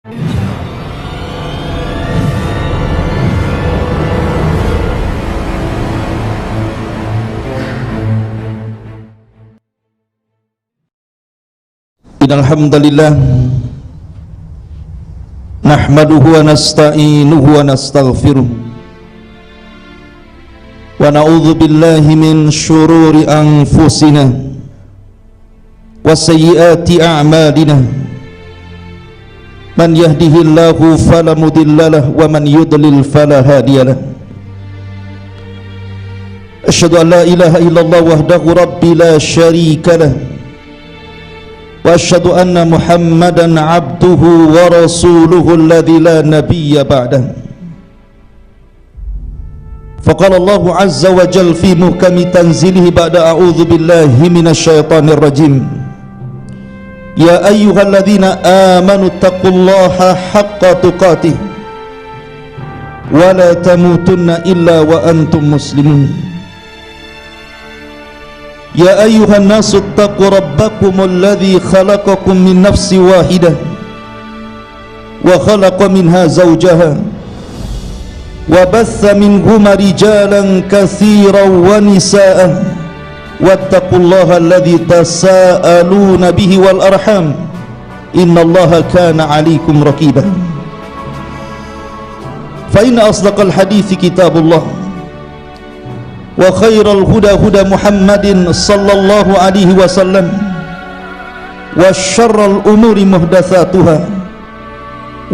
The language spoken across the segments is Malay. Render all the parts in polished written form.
Alhamdulillah nahmaduhu wa nasta'inuhu wa nastaghfiruh wa na'udzu billahi min syururi anfusina wa sayyiati a'malina man yahdihillahu fala mudhillalah wa man yudlil fala hadiyalah. Asyhadu an la ilaha illallah wahdahu rabbi la syarikalah wa asyhadu anna Muhammadan abduhu wa rasuluhu alladzi la nabiyya ba'dah. Faqala Allahu azza wa jalla fi muhkami tanzilihi ba'da a'udzu billahi minasy syaithanir rajim. Ya ayyuhalladzina amanu taqullaha haqqa tuqatih wa la tamutunna illa wa antum muslimun. Ya ayyuhan nasu ittaqu rabbakumul ladzi khalaqakum min nafsin wahidah wa khalaqa minha zawjaha wa batha minhuma rijalan katsiran wa nisaa wattaqullaha alladzi tasaaluna bihi wal arham innallaha kana 'alaikum raqiba. Fa inna asdaqal hadithi kitabullah wa khairal huda huda Muhammadin sallallahu alaihi wasallam wa syarral umuri muhdatsatuha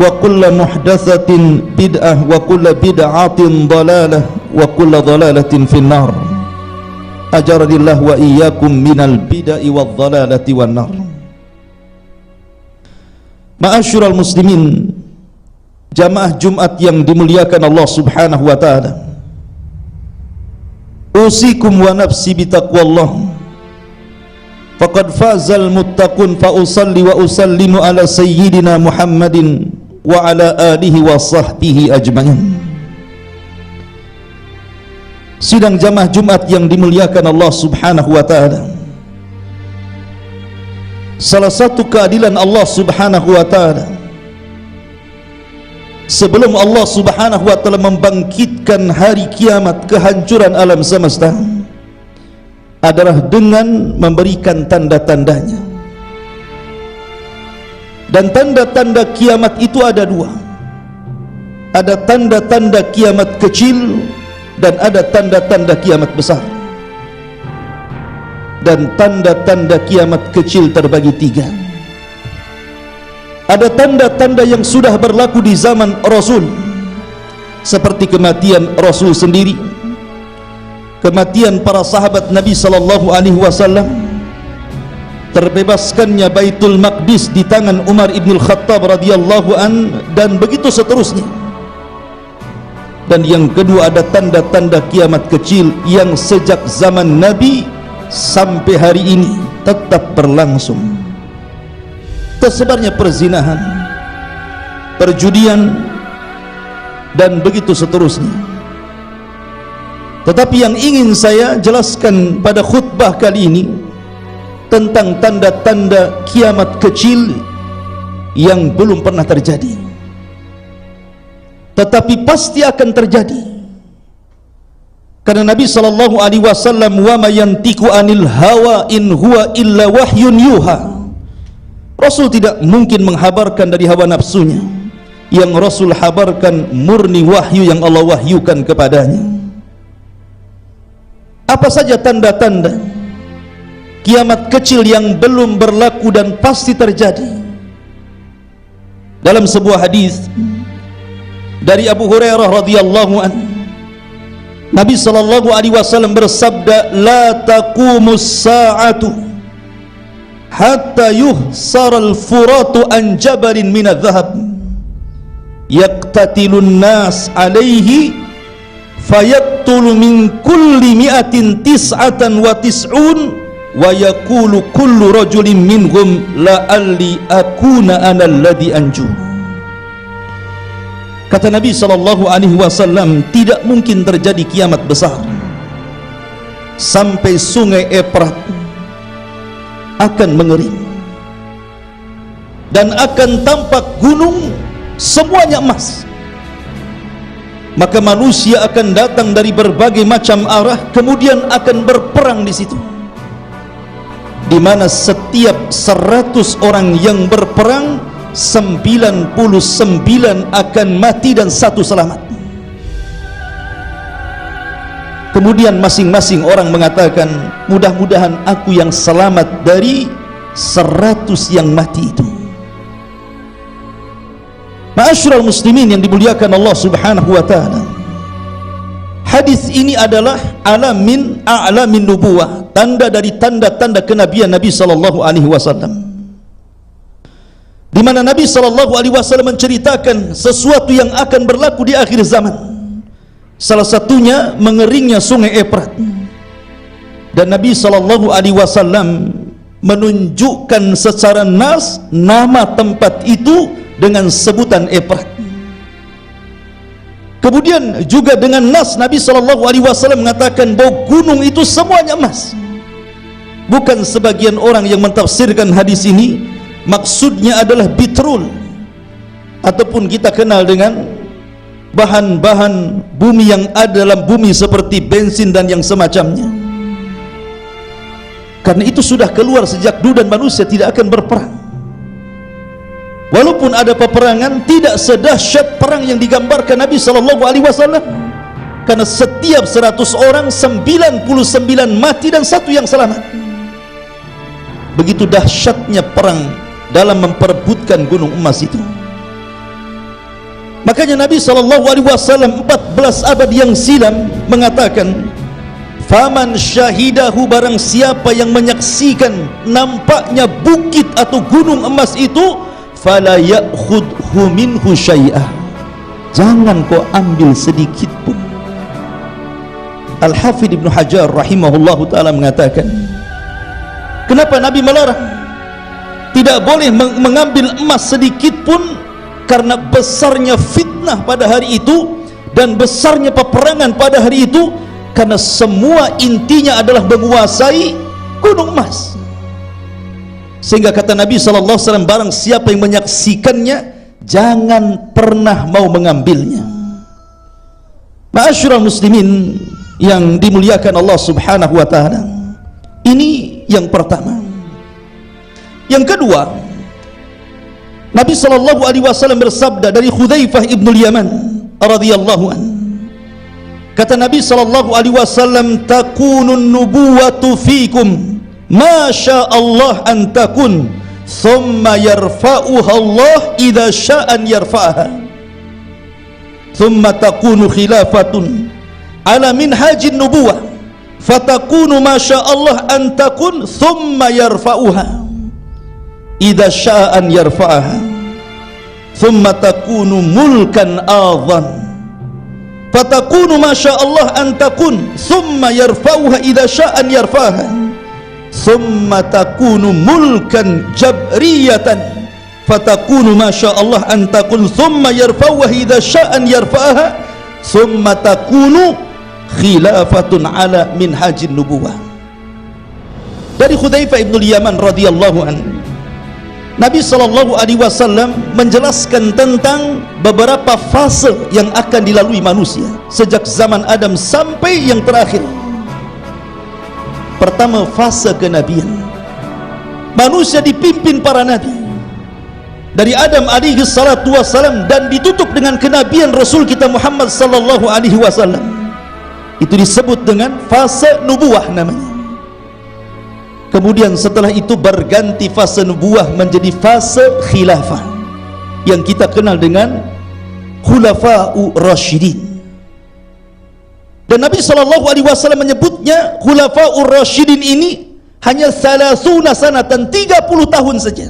wa kullu muhdatsatin bid'ah wa kullu bid'atin dhalalah wa kullu dhalalatin finnar. Ajaranillahu wa iyyakum minal bid'i wadh dhalalati wan nar. Ma'asyiral muslimin, jamaah Jumat yang dimuliakan Allah Subhanahu wa taala. Usikum wa nafsi bitaqwallah faqad fazal muttaqun fa usalli wa usallimu ala sayyidina Muhammadin wa ala alihi wa sahbihi ajma'in. Sidang jamaah Jumat yang dimuliakan Allah Subhanahu wa taala, salah satu keadilan Allah Subhanahu wa taala sebelum Allah Subhanahu wa taala membangkitkan hari kiamat, kehancuran alam semesta, adalah dengan memberikan tanda-tandanya. Dan tanda-tanda kiamat itu ada dua. Ada tanda-tanda kiamat kecil dan ada tanda-tanda kiamat besar. Dan tanda-tanda kiamat kecil terbagi tiga. Ada tanda-tanda yang sudah berlaku di zaman Rasul, seperti kematian Rasul sendiri, kematian para sahabat Nabi sallallahu alaihi wasallam, terbebaskannya Baitul Maqdis di tangan Umar ibn Khattab radhiyallahu an, dan begitu seterusnya. Dan yang kedua, ada tanda-tanda kiamat kecil yang sejak zaman Nabi sampai hari ini tetap berlangsung. Tersebarnya perzinahan, perjudian, dan begitu seterusnya. Tetapi yang ingin saya jelaskan pada khutbah kali ini tentang tanda-tanda kiamat kecil yang belum pernah terjadi, tetapi pasti akan terjadi. Karena Nabi sallallahu alaihi wasallam, wa ma yantiqu anil hawa in huwa illa wahyun yuha. Rasul tidak mungkin menghabarkan dari hawa nafsunya. Yang Rasul habarkan murni wahyu yang Allah wahyukan kepadanya. Apa saja tanda-tanda kiamat kecil yang belum berlaku dan pasti terjadi? Dalam sebuah hadis dari Abu Hurairah radhiyallahu anhu, Nabi sallallahu alaihi wasallam bersabda, la taqumus sa'atu hatta yuhsaral furatu an jabalin minadh dhahab yaqtatilun nas alaihi fayaktulu min kulli mi'atin tis'atan wa tis'un wa yaqulu kullu rajulin minhum la'alli akuna ana alladhi anju. Kata Nabi sallallahu alaihi wasallam, tidak mungkin terjadi kiamat besar sampai sungai Efrat akan mengering dan akan tampak gunung semuanya emas. Maka manusia akan datang dari berbagai macam arah, kemudian akan berperang di situ, di mana setiap 100 orang yang berperang, 99 akan mati dan 1 selamat. Kemudian masing-masing orang mengatakan, mudah-mudahan aku yang selamat dari 100 yang mati itu. Ma'asyiral muslimin yang dimuliakan Allah Subhanahu wa taala, hadis ini adalah a'lamin nubuwah, tanda dari tanda-tanda kenabian Nabi sallallahu alaihi wasallam, di mana Nabi sallallahu alaihi wasallam menceritakan sesuatu yang akan berlaku di akhir zaman. Salah satunya mengeringnya sungai Efrat, dan Nabi sallallahu alaihi wasallam menunjukkan secara nas nama tempat itu dengan sebutan Efrat. Kemudian juga dengan nas Nabi sallallahu alaihi wasallam mengatakan bahwa gunung itu semuanya emas. Bukan sebagian orang yang mentafsirkan hadis ini maksudnya adalah bitrul, ataupun kita kenal dengan bahan-bahan bumi yang ada dalam bumi seperti bensin dan yang semacamnya. Karena itu sudah keluar sejak dulu dan manusia tidak akan berperang. Walaupun ada peperangan, tidak sedahsyat perang yang digambarkan Nabi sallallahu alaihi wasallam. Karena setiap 100 orang 99 mati dan 1 yang selamat. Begitu dahsyatnya perang dalam memperebutkan gunung emas itu. Makanya Nabi sallallahu alaihi wasallam 14 abad yang silam mengatakan, faman syahidahu, barang siapa yang menyaksikan nampaknya bukit atau gunung emas itu, fala ya'khudhu minhu syai'ah, jangan kau ambil sedikit pun. Al-Hafidh Ibnu Hajar rahimahullahu ta'ala mengatakan, kenapa Nabi melarang? Tidak boleh mengambil emas sedikit pun, karena besarnya fitnah pada hari itu dan besarnya peperangan pada hari itu, karena semua intinya adalah menguasai gunung emas. Sehingga kata Nabi SAW, barang siapa yang menyaksikannya, jangan pernah mau mengambilnya. Ma'asyiral muslimin yang dimuliakan Allah Subhanahu wa ta'ala, ini yang pertama. Yang kedua, Nabi SAW bersabda dari Hudzaifah ibn al-Yaman radhiyallahu an, kata Nabi SAW, takunun nubuwatu fikum ma syaa Allah an takun, thumma yarfa'uha Allah idza syaa'a an yarfa'aha, thumma takunu khilafatun ala minhajin nubuwah, fatakunu ma syaa Allah an takun, thumma yarfa'uha idza syaa'a an yarfa'aha, thumma takunu mulkan adhan, fatakunu ma syaa Allah an takun, thumma yarfa'uha idza syaa'a an yarfa'aha, thumma takunu mulkan jabriyatan, fatakunu ma syaa Allah an takun, thumma yarfa'uha idza syaa'a an yarfa'aha, thumma takunu khilafatun ala minhajin nubuwah. Dari Hudzaifah ibn al-Yaman radhiyallahu an, Nabi sallallahu alaihi wasallam menjelaskan tentang beberapa fase yang akan dilalui manusia sejak zaman Adam sampai yang terakhir. Pertama, fase kenabian. Manusia dipimpin para nabi dari Adam alaihi salatu wasallam dan ditutup dengan kenabian Rasul kita Muhammad sallallahu alaihi wasallam. Itu disebut dengan fase nubuwah namanya. Kemudian setelah itu berganti fase nubuwah menjadi fase khilafah yang kita kenal dengan khulafa'ur rasyidin. Dan Nabi SAW menyebutnya khulafa'ur rasyidin ini hanya 30 sanatan, 30 tahun saja.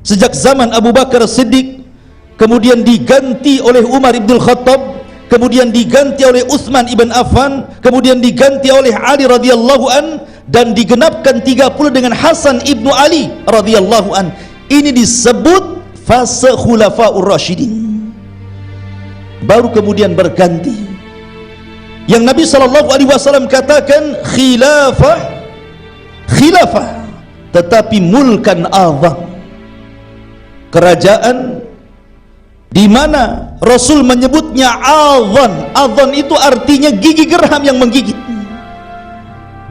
Sejak zaman Abu Bakar Siddiq, kemudian diganti oleh Umar ibn Khattab, kemudian diganti oleh Utsman ibn Affan, kemudian diganti oleh Ali radhiyallahu an, dan digenapkan 30 dengan Hasan ibnu Ali radhiyallahu an. Ini disebut fase khulafa'ur rasyidin. Baru kemudian berganti yang Nabi SAW katakan khilafah, tetapi mulkan azam, kerajaan di mana Rasul menyebutnya adhan. Adhan itu artinya gigi geram yang menggigit,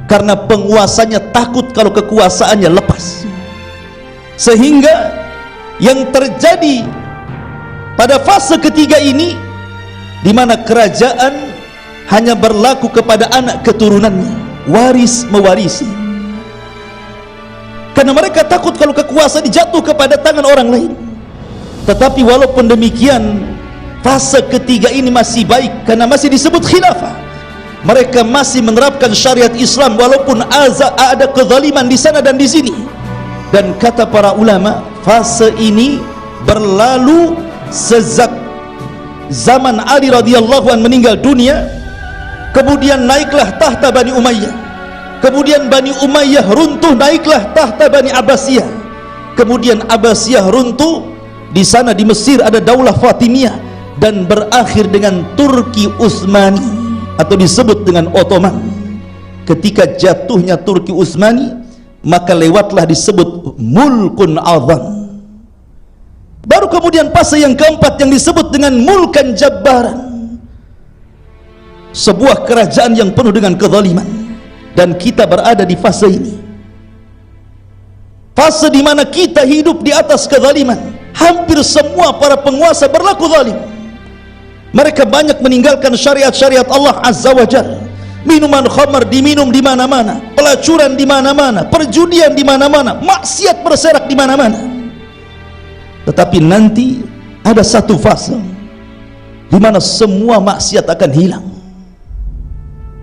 karena penguasanya takut kalau kekuasaannya lepas. Sehingga yang terjadi pada fase ketiga ini, di mana kerajaan hanya berlaku kepada anak keturunannya, waris mewarisi, karena mereka takut kalau kekuasaan dijatuh kepada tangan orang lain. Tetapi walaupun demikian, fase ketiga ini masih baik karena masih disebut khilafah. Mereka masih menerapkan syariat Islam walaupun ada kezaliman di sana dan di sini. Dan kata para ulama, fase ini berlalu sejak zaman Ali radhiyallahu anhu meninggal dunia, kemudian naiklah tahta Bani Umayyah, kemudian Bani Umayyah runtuh, naiklah tahta Bani Abbasiyah, kemudian Abbasiyah runtuh, di sana di Mesir ada Daulah Fatimiyah, dan berakhir dengan Turki Utsmani atau disebut dengan Ottoman. Ketika jatuhnya Turki Utsmani, maka lewatlah disebut Mulkun Adhan. Baru kemudian fase yang keempat yang disebut dengan Mulkan Jabbaran, sebuah kerajaan yang penuh dengan kezaliman. Dan kita berada di fase ini, fase di mana kita hidup di atas kezaliman. Hampir semua para penguasa berlaku zalim. Mereka banyak meninggalkan syariat-syariat Allah Azza wa Jalla. Minuman khamar diminum di mana-mana, pelacuran di mana-mana, perjudian di mana-mana, maksiat berserak di mana-mana. Tetapi nanti ada satu fase di mana semua maksiat akan hilang,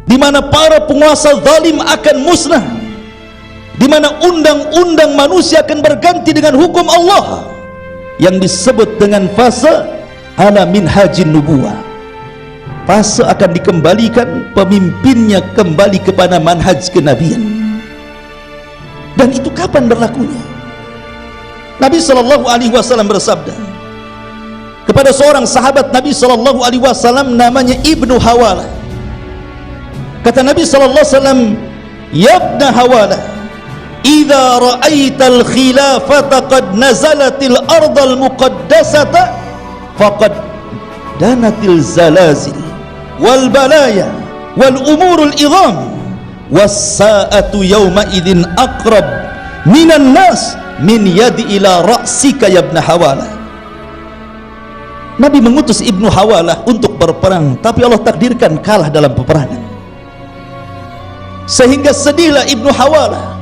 di mana para penguasa zalim akan musnah, di mana undang-undang manusia akan berganti dengan hukum Allah, yang disebut dengan fase ala minhajin nubuwah. Fase akan dikembalikan pemimpinnya kembali kepada manhaj kenabian. Dan itu kapan berlakunya? Nabi SAW bersabda kepada seorang sahabat Nabi SAW, namanya Ibnu Hawalah. Kata Nabi SAW, "Ya Ibnu Hawalah, idza ra'aital khilafata qad nazalatil ardal muqaddasata faqad danatil zalazil wal balaya wal umurul idham was sa'atu yawma idzin aqrab minan nas min yadi ila ra'sika ya Ibnu Hawalah." Nabi mengutus Ibnu Hawalah untuk berperang, tapi Allah takdirkan kalah dalam peperangan. Sehingga sedihlah Ibnu Hawalah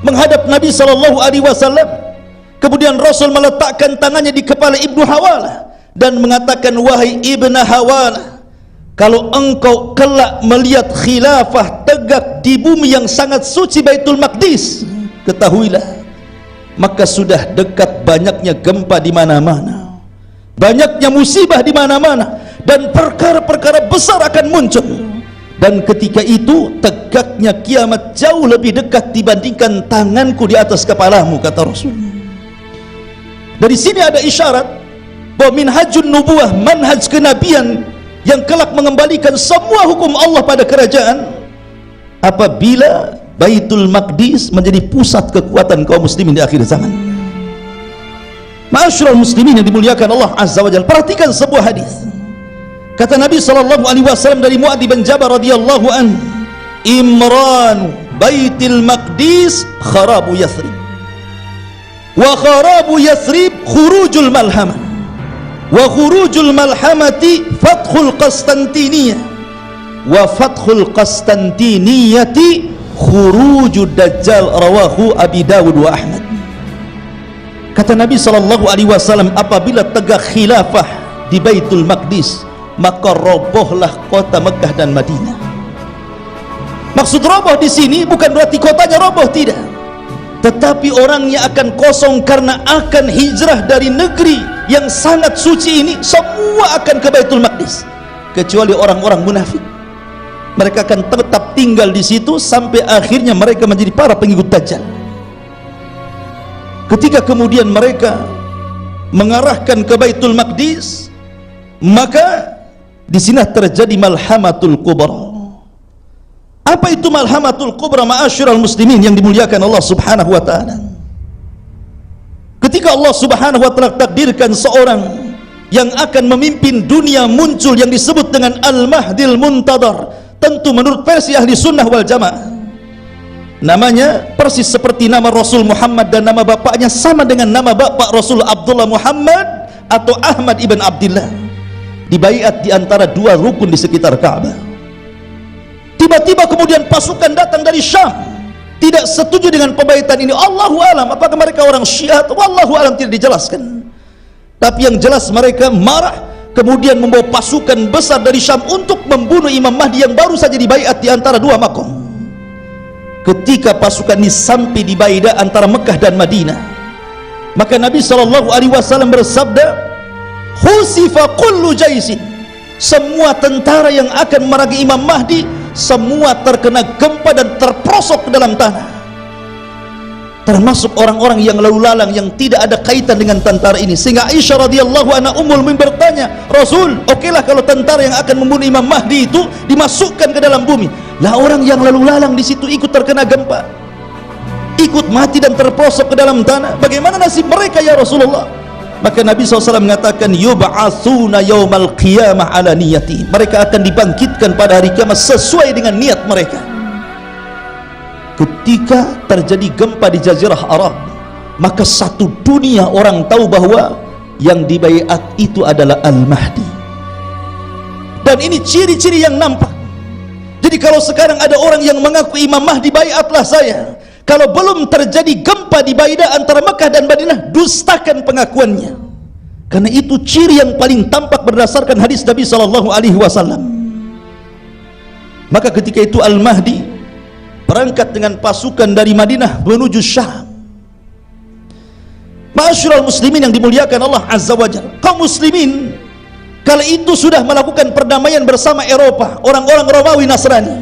menghadap Nabi SAW. Kemudian Rasul meletakkan tangannya di kepala Ibnu Hawalah dan mengatakan, "Wahai Ibnu Hawalah, kalau engkau kelak melihat khilafah tegak di bumi yang sangat suci Baitul Maqdis, ketahuilah, maka sudah dekat banyaknya gempa di mana-mana, banyaknya musibah di mana-mana, dan perkara-perkara besar akan muncul. Dan ketika itu tegaknya kiamat jauh lebih dekat dibandingkan tanganku di atas kepalamu," kata Rasul. Dari sini ada isyarat bahwa minhajun nubuwah, manhaj kenabian yang kelak mengembalikan semua hukum Allah pada kerajaan, apabila Baitul Maqdis menjadi pusat kekuatan kaum muslimin di akhir zaman. Ma'asyiral muslimin yang dimuliakan Allah Azza wa Jalla, perhatikan sebuah hadis. Kata Nabi SAW dari Mu'adz bin Jabal radhiyallahu an, "Imran Baitul Maqdis kharabu Yathrib, wa kharabu Yathrib khurujul malhamah, wa khurujul malhamati fathul Qastantiniyah, wa fathul Qastantiniyati khurujud Dajjal." Rawahu Abi Dawud wa Ahmad. Kata Nabi SAW, apabila tegak khilafah di Baitul Maqdis, maka robohlah kota Mekah dan Madinah. Maksud roboh di sini bukan berarti kotanya roboh, tidak, tetapi orangnya akan kosong karena akan hijrah dari negeri yang sangat suci ini. Semua akan ke Baitul Maqdis kecuali orang-orang munafik. Mereka akan tetap tinggal di situ sampai akhirnya mereka menjadi para pengikut Dajjal. Ketika kemudian mereka mengarahkan ke Baitul Maqdis, maka di sini terjadi malhamatul kubra. Apa itu malhamatul kubra, ma'asyiral muslimin yang dimuliakan Allah Subhanahu wa taala? Ketika Allah Subhanahu wa taala takdirkan seorang yang akan memimpin dunia muncul yang disebut dengan Al-Mahdil Muntadhar. Tentu menurut versi ahli sunnah wal jamaah, namanya persis seperti nama Rasul Muhammad, dan nama bapaknya sama dengan nama bapak Rasul, Abdullah Muhammad atau Ahmad ibn Abdillah. Dibaiat di antara dua rukun di sekitar Ka'bah. Tiba-tiba kemudian pasukan datang dari Syam, tidak setuju dengan pembaiatan ini. Allahu alam, apakah mereka orang Syiah? Wallahu alam, tidak dijelaskan. Tapi yang jelas mereka marah, kemudian membawa pasukan besar dari Syam untuk membunuh Imam Mahdi yang baru saja dibaiat di antara dua makom. Ketika pasukan ini sampai di Baidah antara Mekah dan Madinah, maka Nabi SAW bersabda, "Khusifa kullu jaisin." Semua tentara yang akan merangi Imam Mahdi semua terkena gempa dan terperosok ke dalam tanah, termasuk orang-orang yang lalu lalang yang tidak ada kaitan dengan tentara ini. Sehingga Aisyah radhiyallahu anha Ummul Mukminin bertanya, "Rasul, okelah kalau tentara yang akan membunuh Imam Mahdi itu dimasukkan ke dalam bumi. Lah orang yang lalu lalang di situ ikut terkena gempa, ikut mati dan terperosok ke dalam tanah. Bagaimana nasib mereka ya Rasulullah?" Maka Nabi SAW mengatakan, "Yub'atsuna yaumal qiyamah ala niyati." Mereka akan dibangkitkan pada hari kiamat sesuai dengan niat mereka. Ketika terjadi gempa di Jazirah Arab, maka satu dunia orang tahu bahwa yang dibaiat itu adalah Al-Mahdi. Dan ini ciri-ciri yang nampak. Jadi kalau sekarang ada orang yang mengaku Imam Mahdi, baiatlah saya. Kalau belum terjadi gempa di Baidah antara Mekah dan Madinah, dustakan pengakuannya. Karena itu ciri yang paling tampak berdasarkan hadis Nabi SAW. Maka ketika itu Al-Mahdi berangkat dengan pasukan dari Madinah menuju Syam. Ma'asyiral muslimin yang dimuliakan Allah Azza wa Jalla, kaum muslimin kala itu sudah melakukan perdamaian bersama Eropa, orang-orang Romawi Nasrani.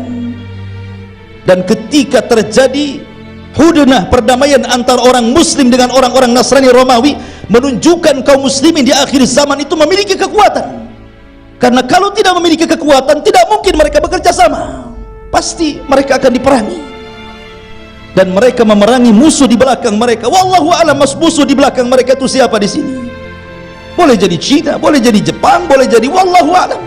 Dan ketika terjadi hudnah, perdamaian antara orang muslim dengan orang-orang Nasrani Romawi, menunjukkan kaum muslimin di akhir zaman itu memiliki kekuatan. Karena kalau tidak memiliki kekuatan, tidak mungkin mereka bekerja sama. Pasti mereka akan diperangi. Dan mereka memerangi musuh di belakang mereka. Wallahu a'lam, musuh di belakang mereka itu siapa di sini? Boleh jadi Cina, boleh jadi Jepang, boleh jadi wallahu a'lam.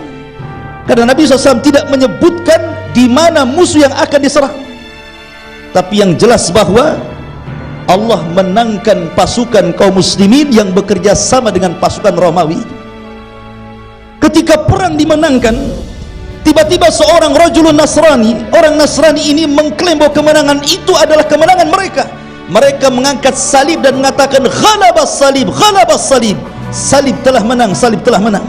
Karena Nabi SAW tidak menyebutkan di mana musuh yang akan diserang. Tapi yang jelas bahwa Allah menangkan pasukan kaum muslimin yang bekerja sama dengan pasukan Romawi. Ketika perang dimenangkan, tiba-tiba seorang rajulun Nasrani, orang Nasrani ini mengklaim bahwa kemenangan itu adalah kemenangan mereka. Mereka mengangkat salib dan mengatakan, "Ghalabas salib, ghalabas salib." Salib telah menang, salib telah menang.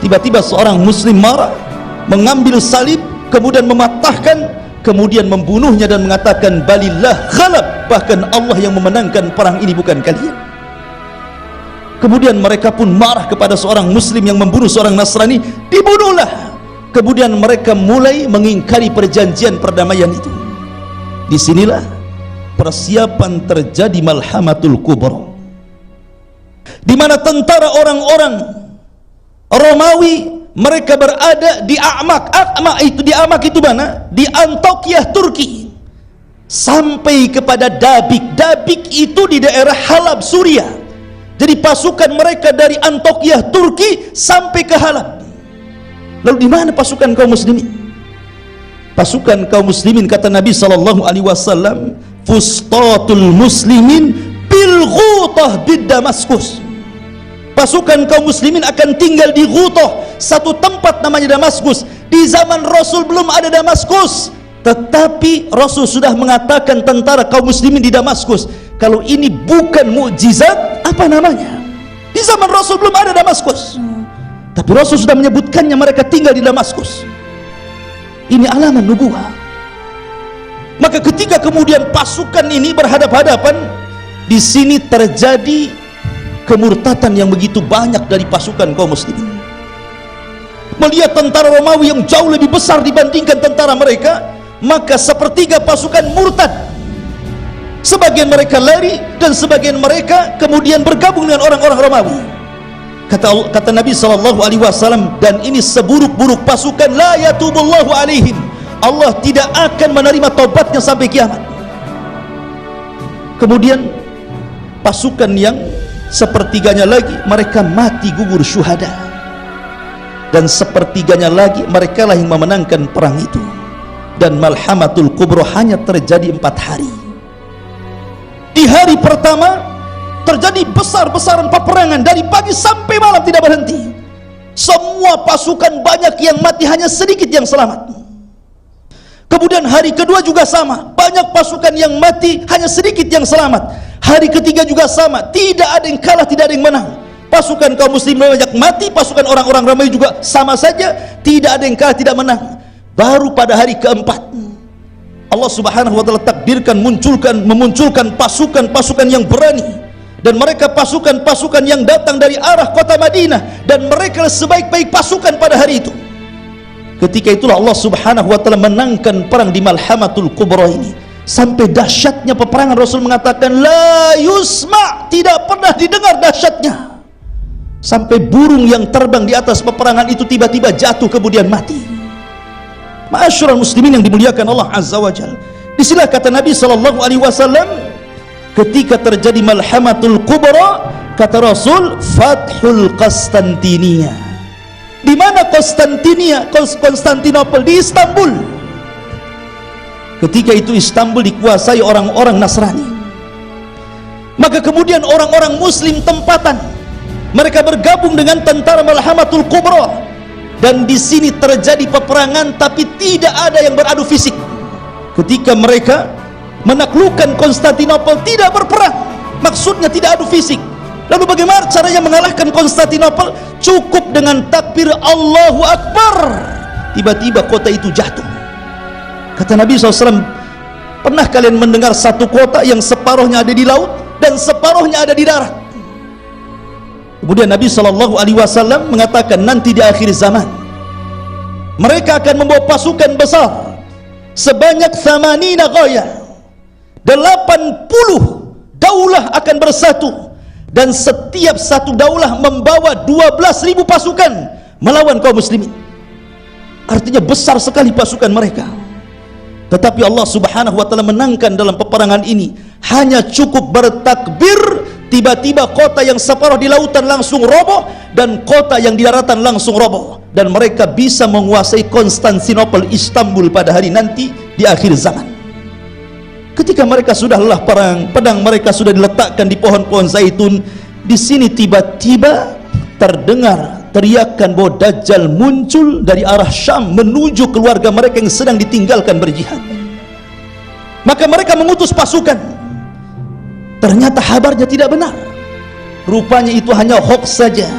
Tiba-tiba seorang muslim marah, mengambil salib, kemudian mematahkan, kemudian membunuhnya dan mengatakan, "Balillah ghalab." Bahkan Allah yang memenangkan perang ini, bukan kalian. Kemudian mereka pun marah kepada seorang muslim yang membunuh seorang Nasrani, dibunuhlah. Kemudian mereka mulai mengingkari perjanjian perdamaian itu. Disinilah persiapan terjadi Malhamatul Kubra, di mana tentara orang-orang Romawi mereka berada di A'mak. A'mak itu mana? Di Antakya, Turki. Sampai kepada Dabik. Dabik itu di daerah Halab, Suriah. Jadi pasukan mereka dari Antakya, Turki sampai ke Halab. Lalu di mana pasukan kaum muslimin? Pasukan kaum muslimin, kata Nabi SAW, "Fustatul muslimin bil Ghutah bid Damaskus." Pasukan kaum muslimin akan tinggal di Ghutah, satu tempat namanya Damaskus. Di zaman Rasul belum ada Damaskus, tetapi Rasul sudah mengatakan tentara kaum muslimin di Damaskus. Kalau ini bukan mukjizat, apa namanya? Di zaman Rasul belum ada Damaskus, tapi Rasul sudah menyebutkannya mereka tinggal di Damaskus. Ini alamat nubuwah. Maka ketika kemudian pasukan ini berhadap-hadapan, di sini terjadi kemurtatan yang begitu banyak dari pasukan kaum muslimin. Melihat tentara Romawi yang jauh lebih besar dibandingkan tentara mereka, maka sepertiga pasukan murtad. Sebagian mereka lari dan sebagian mereka kemudian bergabung dengan orang-orang Romawi. Kata Nabi SAW, dan ini seburuk-buruk pasukan, la yatubullahu alaihim, Allah tidak akan menerima taubatnya sampai kiamat. Kemudian pasukan yang sepertiganya lagi mereka mati gugur syuhada, dan sepertiganya lagi mereka lah yang memenangkan perang itu. Dan Malhamatul Kubra hanya terjadi 4 hari. Di hari pertama terjadi besar-besaran peperangan, dari pagi sampai malam tidak berhenti. Semua pasukan banyak yang mati, hanya sedikit yang selamat. Kemudian hari kedua juga sama, banyak pasukan yang mati, hanya sedikit yang selamat. Hari ketiga juga sama, tidak ada yang kalah, tidak ada yang menang. Pasukan kaum muslim banyak mati, pasukan orang-orang ramai juga sama saja, tidak ada yang kalah, tidak menang. Baru pada hari keempat Allah subhanahu wa ta'ala takdirkan memunculkan pasukan-pasukan yang berani, dan mereka pasukan-pasukan yang datang dari arah kota Madinah, dan mereka sebaik-baik pasukan pada hari itu. Ketika itulah Allah subhanahu wa ta'ala menangkan perang di Malhamatul Kubra ini. Sampai dahsyatnya peperangan, Rasul mengatakan la yusma', tidak pernah didengar dahsyatnya, sampai burung yang terbang di atas peperangan itu tiba-tiba jatuh kemudian mati. Ma'asyiral muslimin yang dimuliakan Allah azza wa jalla, disilah kata Nabi SAW, ketika terjadi Malhamatul Kubra, kata Rasul, Fathul Konstantinia. Di mana Konstantinopel? Di Istanbul. Ketika itu Istanbul dikuasai orang-orang Nasrani. Maka kemudian orang-orang muslim tempatan, mereka bergabung dengan tentara Malhamatul Kubra, dan di sini terjadi peperangan, tapi tidak ada yang beradu fisik. Ketika mereka menaklukkan Konstantinopel, tidak berperang, maksudnya tidak adu fisik. Lalu bagaimana caranya mengalahkan Konstantinopel? Cukup dengan takbir Allahu Akbar, tiba-tiba kota itu jatuh. Kata Nabi SAW, pernah kalian mendengar satu kota yang separuhnya ada di laut dan separuhnya ada di darat? Kemudian Nabi SAW mengatakan, nanti di akhir zaman mereka akan membawa pasukan besar sebanyak 80 ghayah, 80 daulah akan bersatu, dan setiap satu daulah membawa 12.000 pasukan melawan kaum muslimin. Artinya besar sekali pasukan mereka. Tetapi Allah subhanahu wa ta'ala menangkan dalam peperangan ini. Hanya cukup bertakbir, tiba-tiba kota yang separuh di lautan langsung roboh, dan kota yang di daratan langsung roboh, dan mereka bisa menguasai Konstantinopel, Istanbul pada hari nanti di akhir zaman. Ketika mereka sudah lelah perang, pedang mereka sudah diletakkan di pohon-pohon zaitun, di sini tiba-tiba terdengar teriakan bahwa Dajjal muncul dari arah Syam menuju keluarga mereka yang sedang ditinggalkan berjihad. Maka mereka mengutus pasukan. Ternyata kabarnya tidak benar. Rupanya itu hanya hoax saja.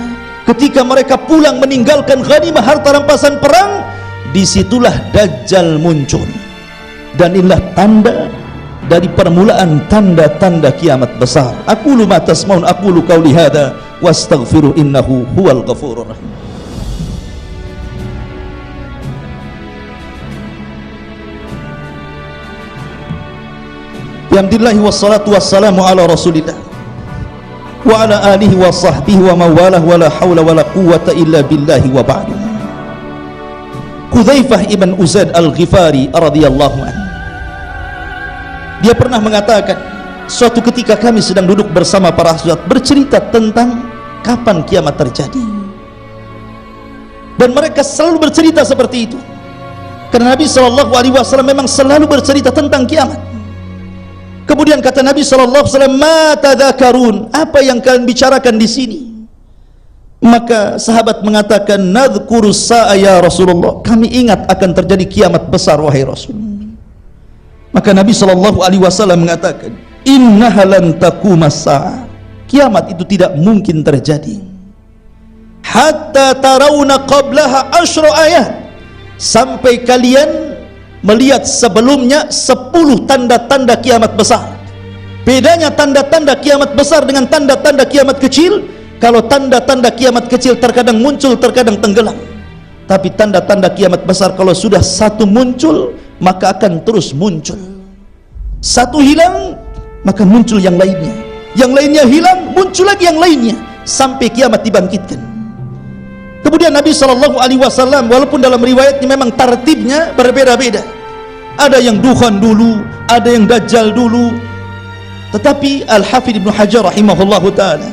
Ketika mereka pulang meninggalkan ghanimah harta rampasan perang, disitulah Dajjal muncul. Dan inilah tanda dari permulaan tanda-tanda kiamat besar. Aqulu ma tasmaun, aqulu qauli hadza wastaghfiru innahu huwal ghafurur rahim. Alhamdulillah wassalatu wassalamu ala rasulillah wa ala alihi wa sahbihi wa mawalah wa la hawla wa la quwwata illa billahi wa ba'du. Hudzaifah ibn Uzaid al-Ghifari radhiyallahu anhu, dia pernah mengatakan, suatu ketika kami sedang duduk bersama para sahabat bercerita tentang kapan kiamat terjadi, dan mereka selalu bercerita seperti itu karena Nabi SAW memang selalu bercerita tentang kiamat. Kemudian kata Nabi SAW, ma tadzakarun, apa yang kalian bicarakan di sini? Maka sahabat mengatakan, nadhkuru sa'a ya Rasulullah, kami ingat akan terjadi kiamat besar wahai Rasul. Maka Nabi SAW mengatakan, innaha lan taqumas sa'a, kiamat itu tidak mungkin terjadi hatta tarawna qablaha 10 ayat, sampai kalian melihat sebelumnya 10 tanda-tanda kiamat besar. Bedanya tanda-tanda kiamat besar dengan tanda-tanda kiamat kecil, kalau tanda-tanda kiamat kecil terkadang muncul, terkadang tenggelam. Tapi tanda-tanda kiamat besar kalau sudah satu muncul, maka akan terus muncul. Satu hilang, maka muncul yang lainnya. Yang lainnya hilang, muncul lagi yang lainnya, sampai kiamat dibangkitkan. Kemudian Nabi SAW, walaupun dalam riwayatnya memang tartibnya berbeda-beda, ada yang Dukhan dulu, ada yang Dajjal dulu, tetapi Al-Hafidh Ibn Hajar rahimahullahu ta'ala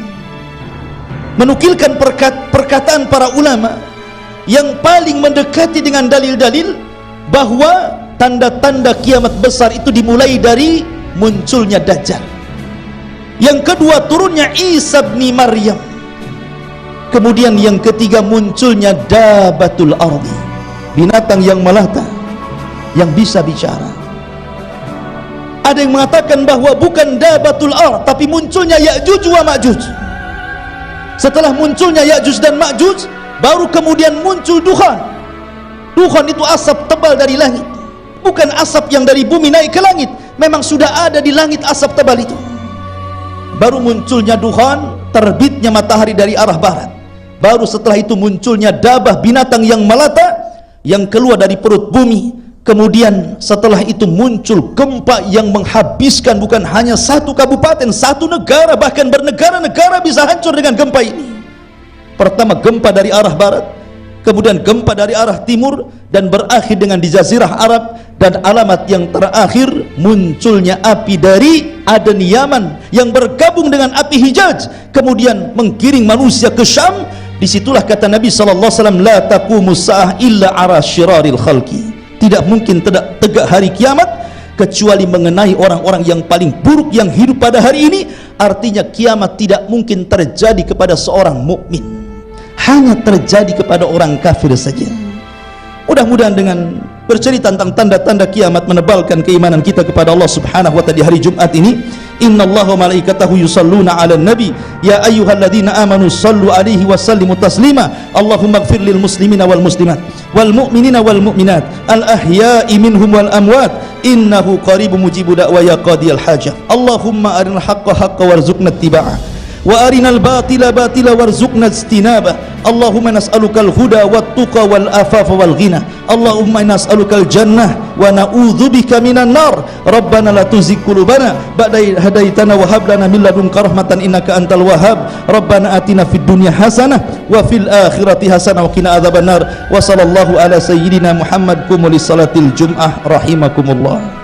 menukilkan perkataan para ulama yang paling mendekati dengan dalil-dalil bahwa tanda-tanda kiamat besar itu dimulai dari munculnya Dajjal. Yang kedua, turunnya Isa bin Maryam. Kemudian yang ketiga, munculnya Dabatul Ardi, binatang yang melata, yang bisa bicara. Ada yang mengatakan bahwa bukan Dabatul Ard, tapi munculnya Ya'juj wa Ma'juj. Setelah munculnya Ya'juj dan Ma'juj, baru kemudian muncul dukhan. Dukhan itu asap tebal dari langit, bukan asap yang dari bumi naik ke langit. Memang sudah ada di langit asap tebal itu. Baru munculnya dukhan, terbitnya matahari dari arah barat. Baru setelah itu munculnya dabah, binatang yang melata yang keluar dari perut bumi. Kemudian setelah itu muncul gempa yang menghabiskan bukan hanya satu kabupaten, satu negara, bahkan bernegara-negara bisa hancur dengan gempa ini. Pertama gempa dari arah barat, kemudian gempa dari arah timur, dan berakhir dengan di Jazirah Arab. Dan alamat yang terakhir, munculnya api dari Aden Yaman yang bergabung dengan api Hijaz, kemudian menggiring manusia ke Syam. Disitulah kata Nabi SAW, la taqumus sa'ah illa ala syiraril khalqi. Tidak mungkin tegak hari kiamat kecuali mengenai orang-orang yang paling buruk yang hidup pada hari ini. Artinya kiamat tidak mungkin terjadi kepada seorang mukmin, hanya terjadi kepada orang kafir saja. Mudah-mudahan dengan bercerita tentang tanda-tanda kiamat menebalkan keimanan kita kepada Allah Subhanahu wa taala di hari Jumat ini. Innallaha wa malaikatahu yusalluna 'alan nabi ya ayyuhalladzina amanu sallu 'alaihi wa sallimu taslima. Allahumma ighfir lil muslimina wal muslimat wal mu'minina wal mu'minat al ahya'i minhum wal amwat innahu qaribun mujibu da'wa ya qadiyal hajah. Allahumma arinal haqqa haqqan warzuqna ittiba'ah wa arinal batila batila warzuqna ijtinabah. Allahumma nas'alukal huda wat tuqa wal afafa wal ghina. Allahumma nas'alukal jannah wa na'udzubika minan nar. Rabbana la tuzigh qulubana ba'da idh hadaitana wa hab lana min ladunka rahmatan innaka antal wahhab. Rabbana atina fid dunya hasanah wa fil akhirati hasanah wa qina adzabannar. Wa sallallahu ala sayyidina Muhammad. Qumu lis salatil jum'ah rahimakumullah.